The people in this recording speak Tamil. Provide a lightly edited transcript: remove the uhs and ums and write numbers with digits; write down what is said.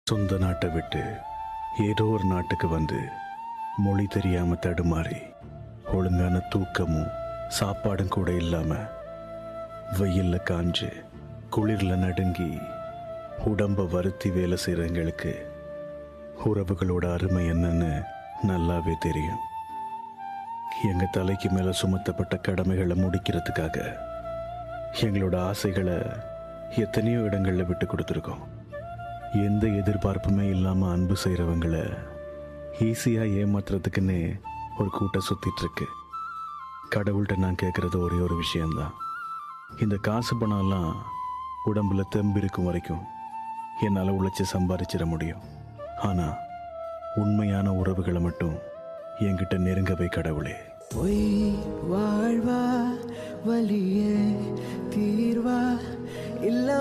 சொந்த நாட்டை விட்டு ஏதோ ஒரு நாட்டுக்கு வந்து மொழி தெரியாம தடுமாறி ஒழுங்கான தூக்கமும் சாப்பாடும் கூட இல்லாம வெயில்ல காஞ்சு குளிர்ல நடுங்கி உடம்ப வருத்தி வேலை செய்யறவங்களுக்கு உறவுகளோட அருமை என்னன்னு நல்லாவே தெரியும். எங்க தலைக்கு மேல சுமத்தப்பட்ட கடமைகளை முடிக்கிறதுக்காக எங்களோட ஆசைகளை எத்தனையோ இடங்கள்ல விட்டு கொடுத்துருக்கோம். எந்த எதிர்பார்ப்புமே இல்லாம அன்பு செய்யறவங்களை ஈஸியா ஏமாத்துறதுக்குன்னு ஒரு கூட்டம் சுத்திட்டு இருக்கு. கடவுள்கிட்ட நான் கேட்கறது ஒரே ஒரு விஷயம்தான், இந்த காசு பணம்லாம் உடம்புல தெம்பு இருக்கும் வரைக்கும் என்னால் உழைச்சி சம்பாதிச்சிட முடியும். ஆனா உண்மையான உறவுகளை மட்டும் என்கிட்ட நெருங்கவே கடவுளே. பொய் வாழ்வா வலியே தீர்வா இல்ல